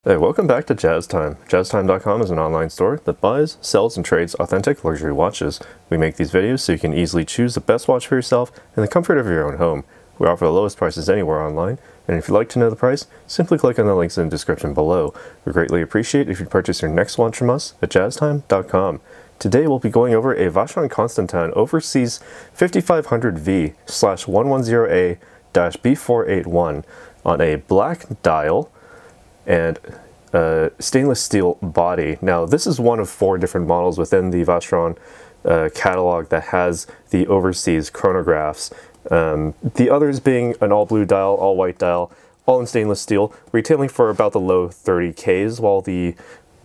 Hey, welcome back to Jazz Time. JazzTime.com is an online store that buys, sells, and trades authentic luxury watches. We make these videos so you can easily choose the best watch for yourself in the comfort of your own home. We offer the lowest prices anywhere online, and if you'd like to know the price, simply click on the links in the description below. We greatly appreciate if you purchase your next watch from us at JazzTime.com. Today we'll be going over a Vacheron Constantin Overseas 5500V/110A-B481 on a black dial and stainless steel body. Now this is one of 4 different models within the Vacheron catalog that has the Overseas chronographs. The others being an all blue dial, all white dial, all in stainless steel, retailing for about the low 30Ks, while the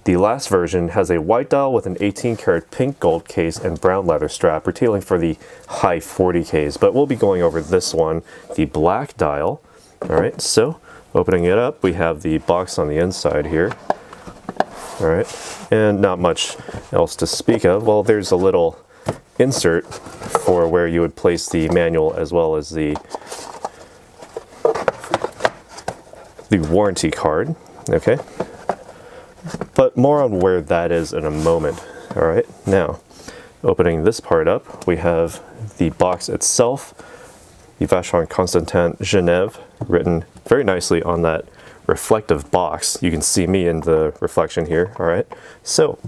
last version has a white dial with an 18 karat pink gold case and brown leather strap, retailing for the high 40Ks. But we'll be going over this one, the black dial. Alright, so opening it up, we have the box on the inside here. Alright, and not much else to speak of. Well, there's a little insert for where you would place the manual as well as the warranty card. Okay, but more on where that is in a moment. Alright, now opening this part up, we have the box itself, the Vacheron Constantin Genève, written very nicely on that reflective box. You can see me in the reflection here. Alright, so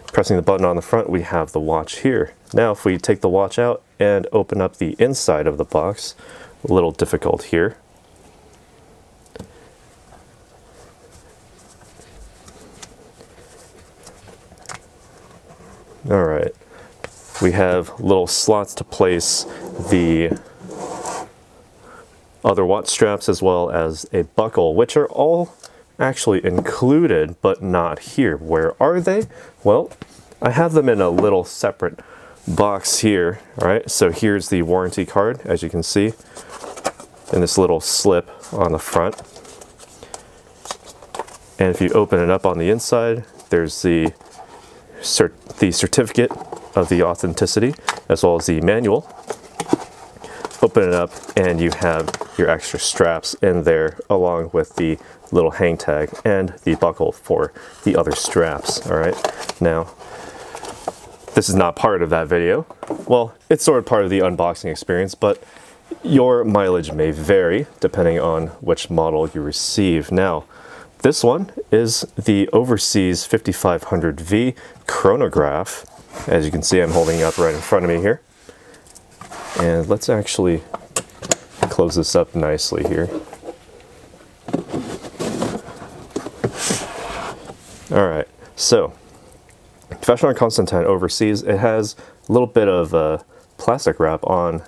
pressing the button on the front, we have the watch here. Now if we take the watch out and open up the inside of the box, a little difficult here. Alright, we have little slots to place the other watch straps as well as a buckle, which are all actually included but not here. Where are they? Well, I have them in a little separate box here. Alright, so here's the warranty card, as you can see, in this little slip on the front. And if you open it up on the inside, there's the certificate of the authenticity as well as the manual. Open it up and you have your extra straps in there along with the little hang tag and the buckle for the other straps. Alright, now this is not part of that video. Well, it's sort of part of the unboxing experience, but your mileage may vary depending on which model you receive. Now this one is the Overseas 5500V chronograph. As you can see, I'm holding it up right in front of me here. And let's actually close this up nicely here. Alright, so Vacheron Constantin Overseas, it has a little bit of plastic wrap on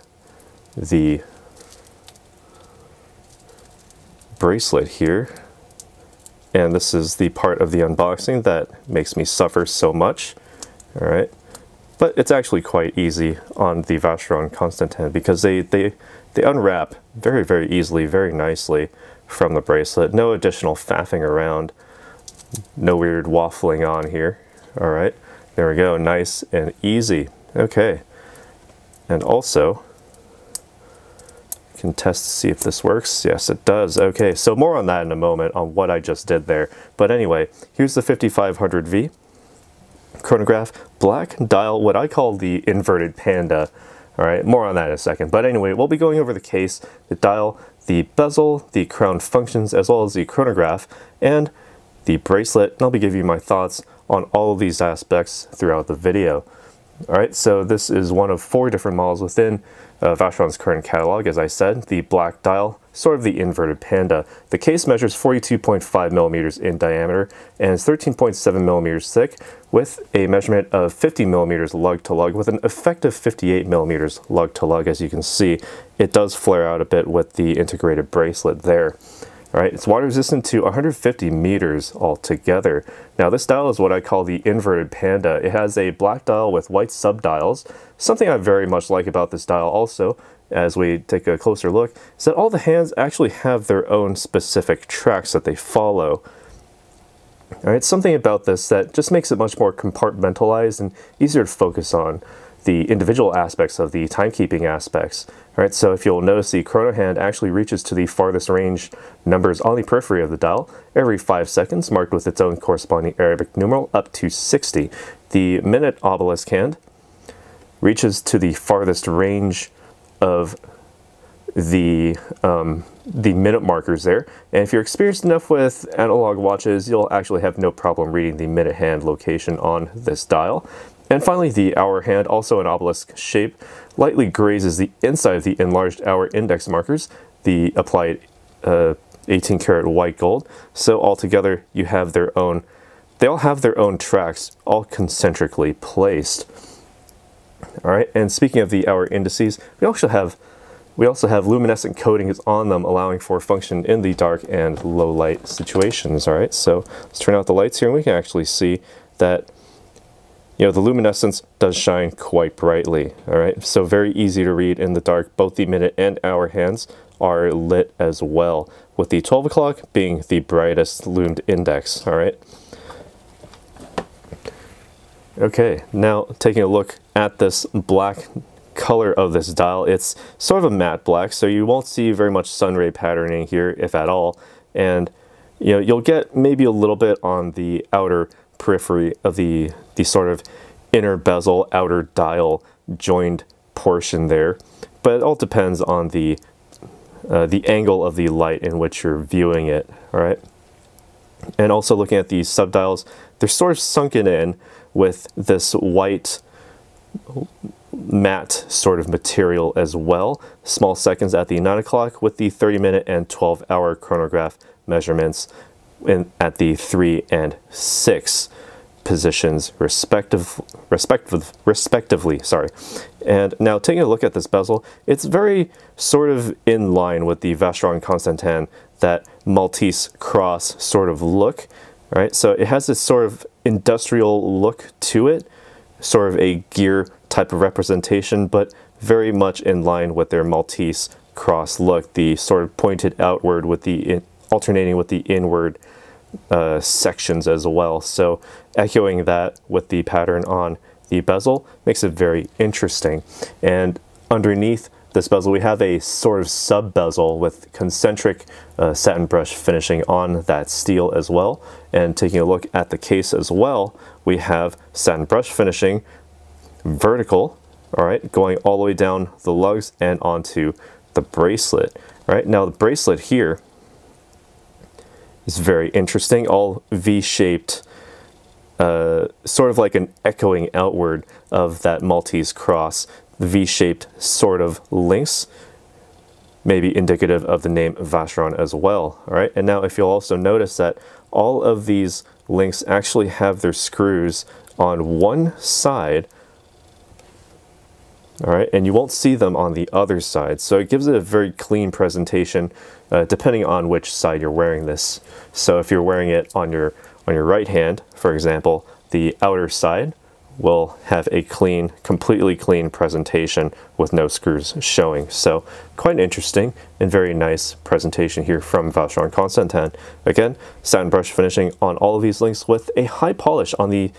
the bracelet here. And this is the part of the unboxing that makes me suffer so much. Alright, but it's actually quite easy on the Vacheron Constantin because they unwrap very, very easily, very nicely from the bracelet. No additional faffing around, no weird waffling on here. Alright, there we go, nice and easy. Okay, and also can test to see if this works. Yes, it does. Okay, so more on that in a moment on what I just did there. But anyway, here's the 5500V chronograph, black dial, what I call the inverted panda. All right, more on that in a second. But anyway, we'll be going over the case, the dial, the bezel, the crown functions, as well as the chronograph and the bracelet. And I'll be giving you my thoughts on all of these aspects throughout the video. All right, so this is one of 4 different models within Vacheron's current catalog. As I said, the black dial, sort of the inverted panda. The case measures 42.5 millimeters in diameter and is 13.7 millimeters thick, with a measurement of 50 millimeters lug to lug, with an effective 58 millimeters lug to lug. As you can see, it does flare out a bit with the integrated bracelet there. Alright, it's water resistant to 150 meters altogether. Now this dial is what I call the inverted panda. It has a black dial with white subdials. Something I very much like about this dial also, as we take a closer look, is that all the hands actually have their own specific tracks that they follow. Alright, something about this that just makes it much more compartmentalized and easier to focus on. the individual aspects of the timekeeping aspects. All right, so if you'll notice, the chrono hand actually reaches to the farthest range numbers on the periphery of the dial every 5 seconds, marked with its own corresponding Arabic numeral up to 60. The minute obelisk hand reaches to the farthest range of the minute markers there, and if you're experienced enough with analog watches, you'll actually have no problem reading the minute hand location on this dial. And finally, the hour hand, also an obelisk shape, lightly grazes the inside of the enlarged hour index markers, the applied 18 karat white gold. So altogether, you have their own, they all have their own tracks, all concentrically placed. All right, and speaking of the hour indices, we also have luminescent coatings on them, allowing for function in the dark and low light situations. All right, so let's turn out the lights here, and we can actually see that, you know, the luminescence does shine quite brightly. All right, so very easy to read in the dark. Both the minute and hour hands are lit as well, with the 12 o'clock being the brightest lumed index. All right. Okay, now taking a look at this black color of this dial, it's sort of a matte black, so you won't see very much sunray patterning here, if at all, and you know, you'll get maybe a little bit on the outer periphery of the sort of inner bezel, outer dial joined portion there, but it all depends on the angle of the light in which you're viewing it. All right, and also looking at these subdials, they're sort of sunken in with this white matte sort of material as well. Small seconds at the 9 o'clock with the 30-minute and 12-hour chronograph measurements at the 3 and 6 positions respectively. Sorry. And now taking a look at this bezel, it's very sort of in line with the Vacheron Constantin, that Maltese cross sort of look. All right, so it has this sort of industrial look to it, sort of a gear type of representation, but very much in line with their Maltese cross look, the sort of pointed outward with the alternating with the inward sections as well. So echoing that with the pattern on the bezel makes it very interesting. And underneath this bezel, we have a sort of sub bezel with concentric satin brush finishing on that steel as well. And taking a look at the case as well, we have satin brush finishing vertical, all right, going all the way down the lugs and onto the bracelet. All right, now the bracelet here is very interesting, all V-shaped, sort of like an echoing outward of that Maltese cross, the V-shaped sort of links, maybe indicative of the name Vacheron as well. All right, and now if you'll also notice that all of these links actually have their screws on one side, all right, and you won't see them on the other side. So it gives it a very clean presentation, depending on which side you're wearing this. So if you're wearing it on your right hand, for example, the outer side will have a clean, completely clean presentation with no screws showing. So quite interesting and very nice presentation here from Vacheron Constantin. Again, satin brush finishing on all of these links with a high polish on the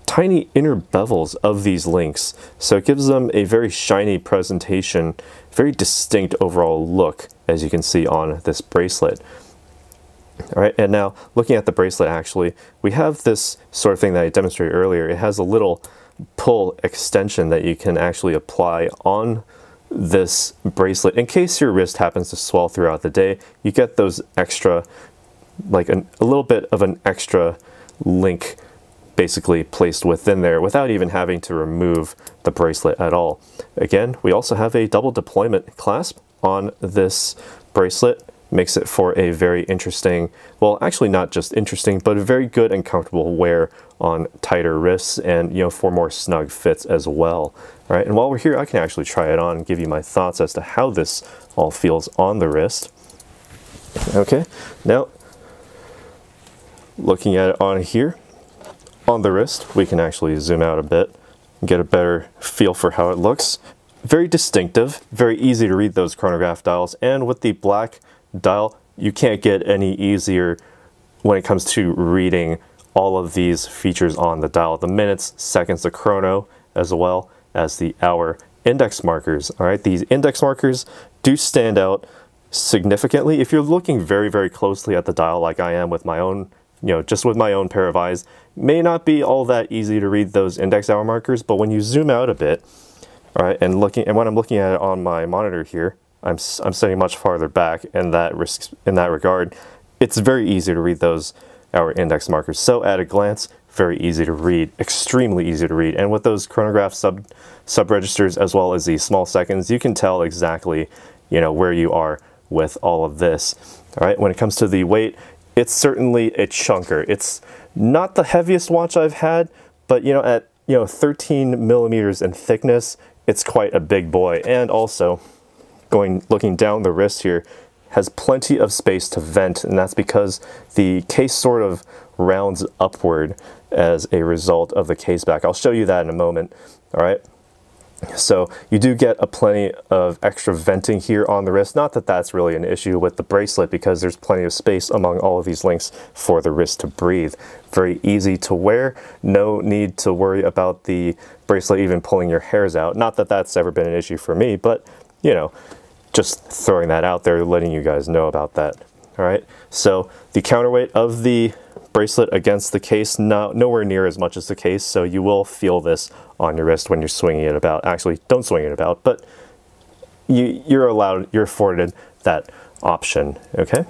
tiny inner bevels of these links. So it gives them a very shiny presentation, very distinct overall look, as you can see on this bracelet. All right, and now looking at the bracelet, actually, we have this sort of thing that I demonstrated earlier. It has a little pull extension that you can actually apply on this bracelet. In case your wrist happens to swell throughout the day, you get those extra, like a little bit of an extra link basically placed within there without even having to remove the bracelet at all. Again, we also have a double deployment clasp on this bracelet. Makes it for a very interesting, well, actually not just interesting, but a very good and comfortable wear on tighter wrists, and you know, for more snug fits as well. All right, and while we're here, I can actually try it on and give you my thoughts as to how this all feels on the wrist. Okay, now looking at it on here, on the wrist, we can actually zoom out a bit and get a better feel for how it looks. Very distinctive, very easy to read those chronograph dials, and with the black dial, you can't get any easier when it comes to reading all of these features on the dial. The minutes, seconds, the chrono as well, as the hour index markers. All right, these index markers do stand out significantly. If you're looking very, very closely at the dial like I am with my own, just with my own pair of eyes, may not be all that easy to read those index hour markers, but when you zoom out a bit, all right, and when I'm looking at it on my monitor here, I'm sitting much farther back in that regard. It's very easy to read those hour index markers. So at a glance, very easy to read, extremely easy to read. And with those chronograph sub registers as well as the small seconds, you can tell exactly, where you are with all of this. All right, when it comes to the weight, it's certainly a chunker. It's not the heaviest watch I've had, but at 13 millimeters in thickness, it's quite a big boy. And also, looking down the wrist here, has plenty of space to vent, and that's because the case sort of rounds upward as a result of the case back. I'll show you that in a moment. All right. So you do get a plenty of extra venting here on the wrist. Not that that's really an issue with the bracelet, because there's plenty of space among all of these links for the wrist to breathe. Very easy to wear. No need to worry about the bracelet even pulling your hairs out. Not that that's ever been an issue for me, but just throwing that out there, letting you guys know about that. All right. So the counterweight of the bracelet against the case, nowhere near as much as the case, so you will feel this on your wrist when you're swinging it about. Actually, don't swing it about, but you're afforded that option. Okay.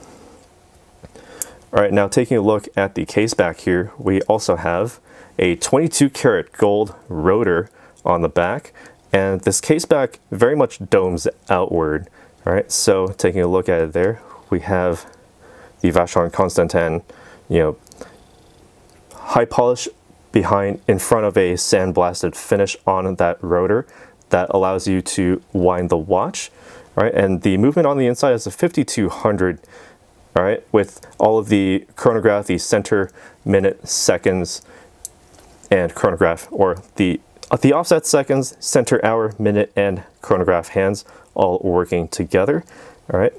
All right, now taking a look at the case back here, we also have a 22 karat gold rotor on the back, and this case back very much domes outward. All right, so taking a look at it there, we have the Vacheron Constantin, high polish in front of a sandblasted finish on that rotor that allows you to wind the watch. All right, and the movement on the inside is a 5200. All right, with all of the chronograph, the center, minute, seconds, and chronograph, or the offset seconds, center, hour, minute, and chronograph hands all working together. All right,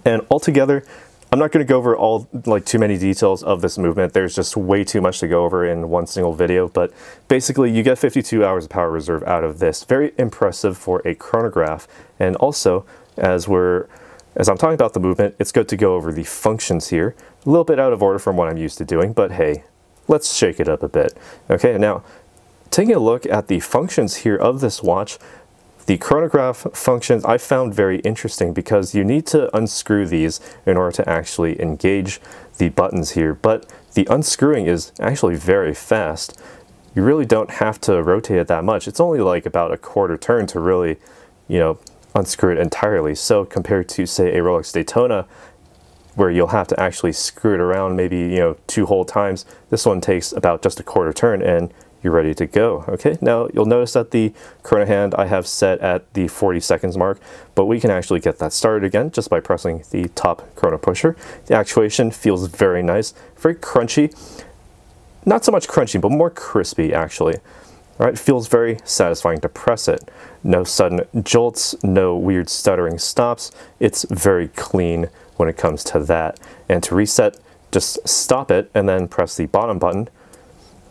and altogether, I'm not going to go over too many details of this movement. There's just way too much to go over in one single video, but basically you get 52 hours of power reserve out of this. Very impressive for a chronograph. And also, as I'm talking about the movement, it's good to go over the functions here. A little bit out of order from what I'm used to doing, but hey, let's shake it up a bit. Okay, now taking a look at the functions here of this watch, the chronograph functions I found very interesting because you need to unscrew these in order to actually engage the buttons here, but the unscrewing is actually very fast. You really don't have to rotate it that much. It's only like about a quarter turn to really, unscrew it entirely. So compared to, say, a Rolex Daytona, where you'll have to actually screw it around maybe, 2 whole times, this one takes about just a quarter turn and you're ready to go. Okay, now you'll notice that the chrono hand I have set at the 40 seconds mark, but we can actually get that started again just by pressing the top chrono pusher. The actuation feels very nice, very crunchy. Not so much crunchy, but more crispy actually. All right, it feels very satisfying to press it. No sudden jolts, no weird stuttering stops. It's very clean when it comes to that. And to reset, just stop it and then press the bottom button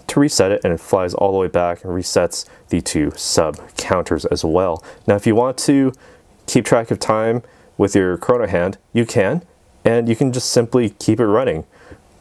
to reset it, and it flies all the way back and resets the 2 sub counters as well. Now, if you want to keep track of time with your chrono hand, you can, and you can just simply keep it running.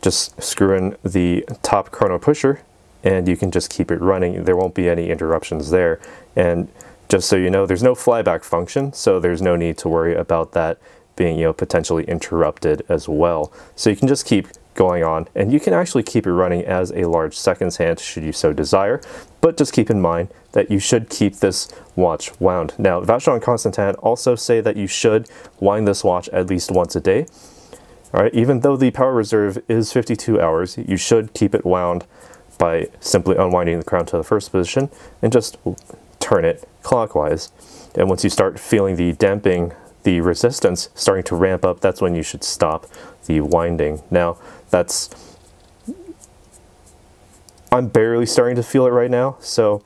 Just screw in the top chrono pusher, and you can just keep it running. There won't be any interruptions there. And just so you know, there's no flyback function, so there's no need to worry about that being, potentially interrupted as well. So you can just keep going on, and you can actually keep it running as a large seconds hand should you so desire, but just keep in mind that you should keep this watch wound. Now, Vacheron Constantin also say that you should wind this watch at least once a day. All right, even though the power reserve is 52 hours, you should keep it wound by simply unwinding the crown to the first position and just turn it clockwise. And once you start feeling the damping, the resistance starting to ramp up, that's when you should stop the winding. Now, I'm barely starting to feel it right now, so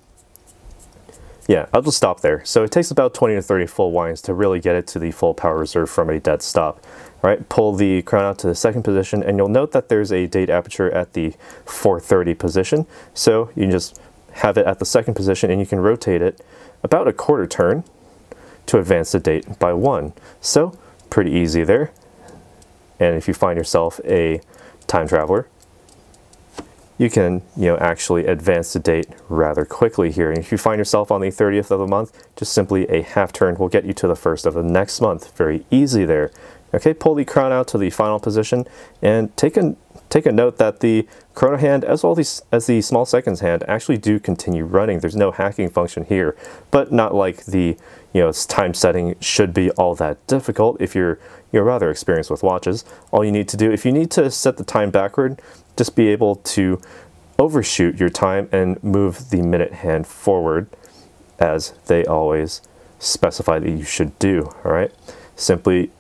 yeah, I'll just stop there. So it takes about 20 to 30 full winds to really get it to the full power reserve from a dead stop. All right, pull the crown out to the second position, and you'll note that there's a date aperture at the 4:30 position. So you can just have it at the second position, and you can rotate it about a quarter turn to advance the date by 1. So pretty easy there. And if you find yourself a time traveler, you can, actually advance the date rather quickly here. And if you find yourself on the 30th of the month, just simply a half turn will get you to the 1st of the next month. Very easy there. Okay, pull the crown out to the final position, and take a note that the chrono hand as well as the small seconds hand actually do continue running. There's no hacking function here, but not like the time setting should be all that difficult if you're rather experienced with watches. All you need to do, if you need to set the time backward, just be able to overshoot your time and move the minute hand forward as they always specify that you should do. All right, simply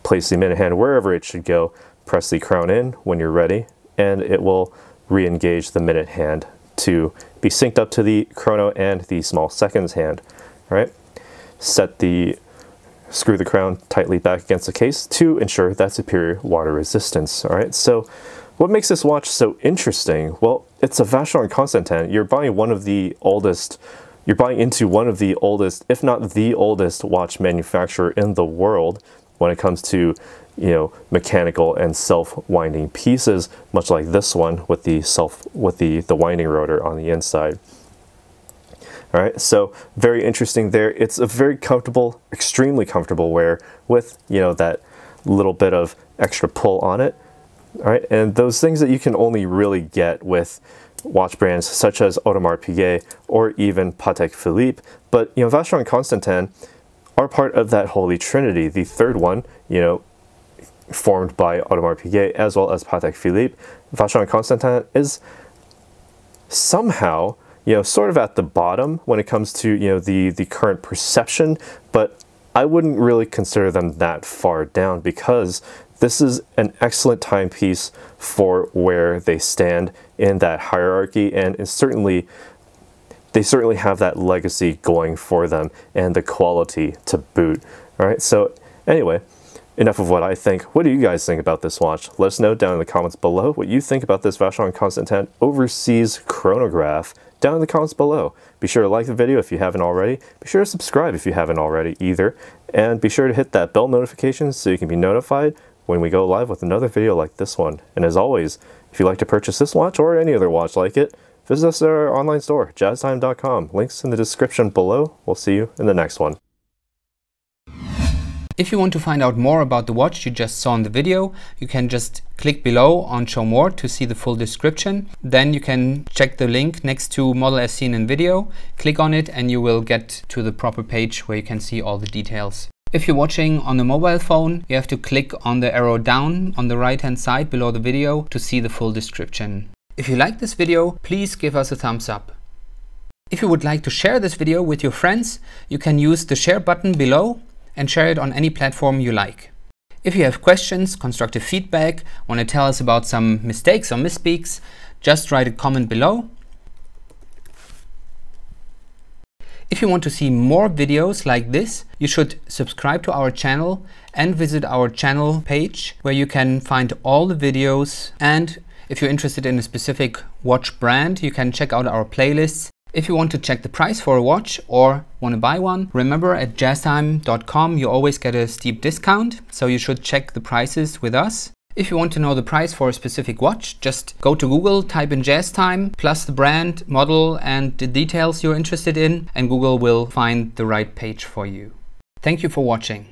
place the minute hand wherever it should go, press the crown in when you're ready, and it will re-engage the minute hand to be synced up to the chrono and the small seconds hand. All right, screw the crown tightly back against the case to ensure that superior water resistance. All right, so what makes this watch so interesting? Well, it's a Vacheron Constantin. You're buying into one of the oldest, if not the oldest watch manufacturer in the world when it comes to, mechanical and self-winding pieces, much like this one with the winding rotor on the inside. All right, so very interesting there. It's a very comfortable, extremely comfortable wear with, that little bit of extra pull on it. All right, and those things that you can only really get with watch brands such as Audemars Piguet or even Patek Philippe. But, Vacheron Constantin are part of that holy trinity. The third one, formed by Audemars Piguet as well as Patek Philippe, Vacheron Constantin is somehow, sort of at the bottom when it comes to, the current perception, but I wouldn't really consider them that far down, because this is an excellent timepiece for where they stand in that hierarchy, and they certainly have that legacy going for them and the quality to boot. All right, so anyway, enough of what I think. What do you guys think about this watch? Let us know down in the comments below what you think about this Vacheron Constantin Overseas chronograph down in the comments below. Be sure to like the video if you haven't already. Be sure to subscribe if you haven't already either. And be sure to hit that bell notification so you can be notified when we go live with another video like this one. And as always, if you'd like to purchase this watch or any other watch like it, visit us at our online store, jazztime.com. Links in the description below. We'll see you in the next one. If you want to find out more about the watch you just saw in the video, you can just click below on Show More to see the full description. Then you can check the link next to Model as seen in video, click on it, and you will get to the proper page where you can see all the details. If you're watching on a mobile phone, you have to click on the arrow down on the right hand side below the video to see the full description. If you like this video, please give us a thumbs up. If you would like to share this video with your friends, you can use the share button below and share it on any platform you like. If you have questions, constructive feedback, want to tell us about some mistakes or misspeaks, just write a comment below. If you want to see more videos like this, you should subscribe to our channel and visit our channel page where you can find all the videos. And if you're interested in a specific watch brand, you can check out our playlists. If you want to check the price for a watch or want to buy one, remember at jazztime.com you always get a steep discount, so you should check the prices with us. If you want to know the price for a specific watch, just go to Google, type in JazzTime, plus the brand, model, and the details you're interested in, and Google will find the right page for you. Thank you for watching.